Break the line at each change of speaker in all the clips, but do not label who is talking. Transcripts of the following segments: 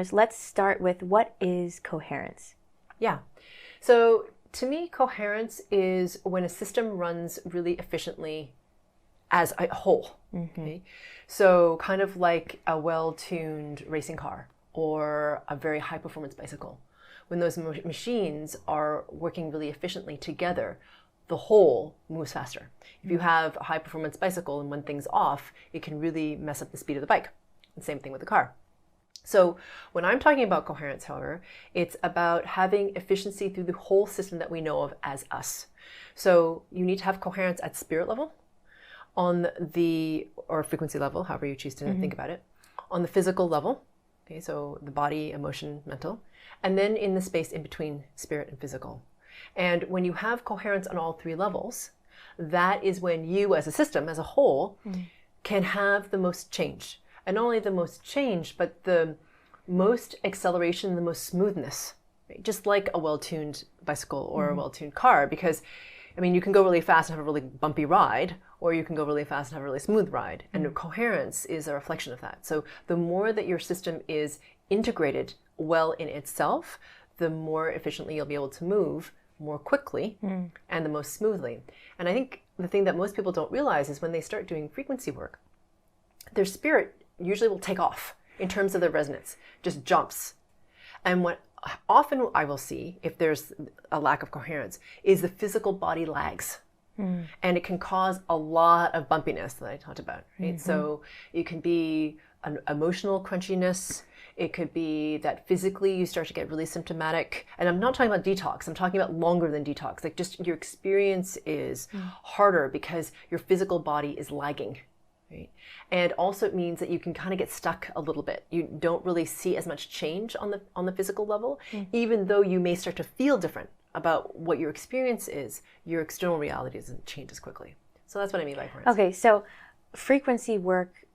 Let's start with what is coherence?
Yeah. So to me, coherence is when a system runs really efficiently as a whole. Okay? So kind of like a well-tuned racing car or a very high-performance bicycle. When those machines are working really efficiently together, the whole moves faster. If you have a high-performance bicycle and when things off, it can really mess up the speed of the bike. The same thing with the car. So when I'm talking about coherence, however, it's about having efficiency through the whole system that we know of as us. So you need to have coherence at spirit level, or frequency level, however you choose to think about it, on the physical level, okay, so the body, emotion, mental, and then in the space in between spirit and physical. And when you have coherence on all three levels, that is when you as a system, as a whole, can have the most change. And not only the most change, but the most acceleration, the most smoothness, right? Just like a well-tuned bicycle or a well-tuned car, because, I mean, you can go really fast and have a really bumpy ride, or you can go really fast and have a really smooth ride. And coherence is a reflection of that. So the more that your system is integrated well in itself, the more efficiently you'll be able to move more quickly and the most smoothly. And I think the thing that most people don't realize is when they start doing frequency work, their spirit usually will take off in terms of their resonance, just jumps. And what often I will see, if there's a lack of coherence, is the physical body lags. And it can cause a lot of bumpiness that I talked about, right? So it can be an emotional crunchiness. It could be that physically you start to get really symptomatic. And I'm not talking about detox. I'm talking about longer than detox. Like just your experience is harder because your physical body is lagging. Right? And also it means that you can kind of get stuck a little bit. You don't really see as much change on the physical level, even though you may start to feel different about what your experience is. Your external reality doesn't change as quickly. So that's what I mean by coherence.
Okay, so frequency work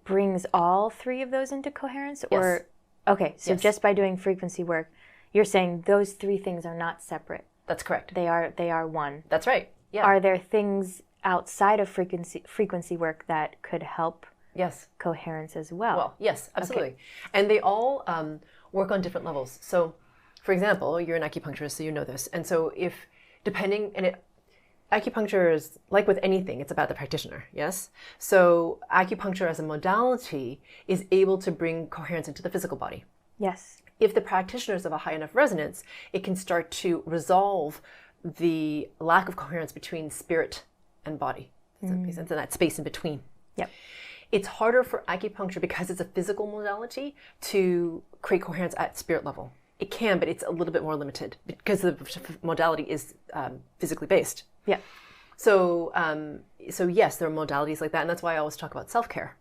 brings all three of those into coherence?
Yes.
Or okay, so just by doing frequency work, you're saying those three things are not separate.
That's correct.
They are one.
That's right. Yeah.
Are there things outside of frequency work that could help coherence as well?
Well, yes, absolutely. Okay. And they all work on different levels. So, for example, you're an acupuncturist, so you know this. And so acupuncture is like with anything, it's about the practitioner, yes? So acupuncture as a modality is able to bring coherence into the physical body.
Yes.
If the practitioner is of a high enough resonance, it can start to resolve the lack of coherence between spirit and body. Does that make sense? And that space in between.
Yep.
It's harder for acupuncture because it's a physical modality to create coherence at spirit level. It can, but it's a little bit more limited because the modality is physically based.
Yeah.
So yes, there are modalities like that, and that's why I always talk about self-care,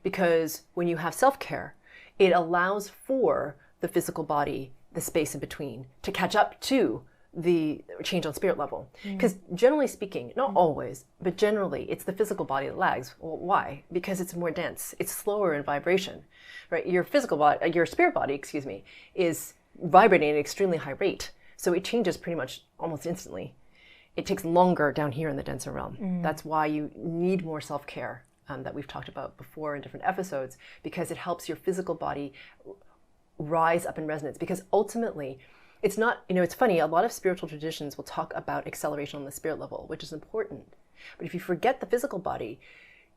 because when you have self-care, it allows for the physical body, the space in between, to catch up to the change on spirit level. Because generally speaking, not always, but generally, it's the physical body that lags. Well, why? Because it's more dense. It's slower in vibration, right? Your spirit body, is vibrating at an extremely high rate. So it changes pretty much almost instantly. It takes longer down here in the denser realm. That's why you need more self-care that we've talked about before in different episodes, because it helps your physical body rise up in resonance. Because ultimately, it's not, it's funny, a lot of spiritual traditions will talk about acceleration on the spirit level, which is important. But if you forget the physical body,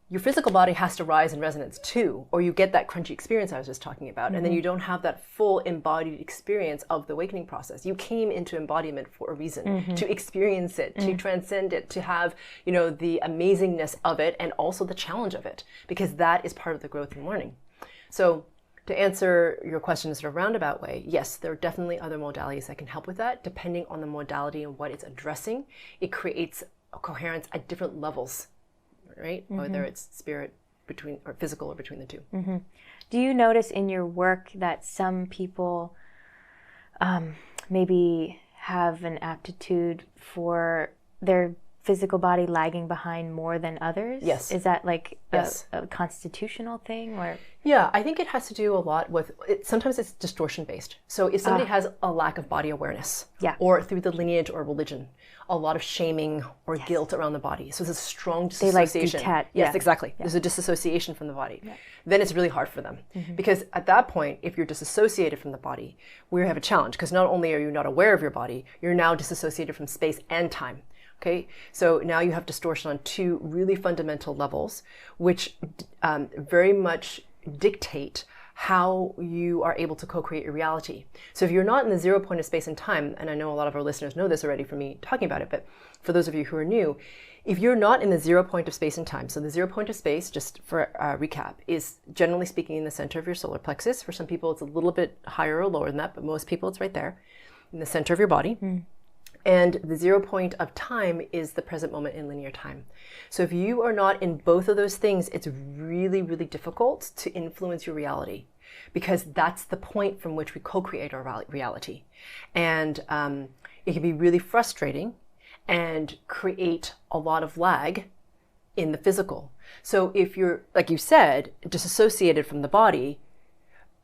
your physical body has to rise in resonance too, or you get that crunchy experience I was just talking about, and then you don't have that full embodied experience of the awakening process. You came into embodiment for a reason, to experience it, to transcend it, to have, the amazingness of it, and also the challenge of it, because that is part of the growth and learning. So to answer your question in sort of roundabout way, yes, there are definitely other modalities that can help with that. Depending on the modality and what it's addressing, it creates a coherence at different levels, right? Whether it's spirit or physical or between the two.
Do you notice in your work that some people maybe have an aptitude for their physical body lagging behind more than others?
Yes.
Is that like a constitutional thing, or?
Yeah, I think it has to do a lot with sometimes it's distortion based. So if somebody has a lack of body awareness, or through the lineage or religion, a lot of shaming or guilt around the body. So there's a strong disassociation.
They like
yes, exactly. There's a disassociation from the body. Then it's really hard for them. Because at that point, if you're disassociated from the body, we have a challenge. Because not only are you not aware of your body, you're now disassociated from space and time. Okay, so now you have distortion on two really fundamental levels, which very much dictate how you are able to co-create your reality. So if you're not in the 0 point of space and time, and I know a lot of our listeners know this already from me talking about it, but for those of you who are new, if you're not in the 0 point of space and time, so the 0 point of space, just for recap, is generally speaking in the center of your solar plexus. For some people, it's a little bit higher or lower than that, but most people, it's right there in the center of your body. And the 0 point of time is the present moment in linear time. So if you are not in both of those things, it's really, really difficult to influence your reality, because that's the point from which we co-create our reality. And it can be really frustrating and create a lot of lag in the physical. So if you're, like you said, disassociated from the body,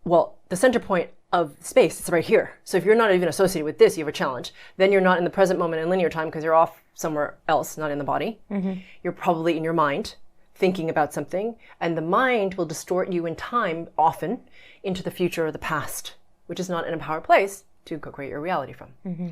well, the center point of space is right here. So if you're not even associated with this, you have a challenge. Then you're not in the present moment in linear time because you're off somewhere else, not in the body. You're probably in your mind thinking about something, and the mind will distort you in time often into the future or the past, which is not an empowered place to co-create your reality from.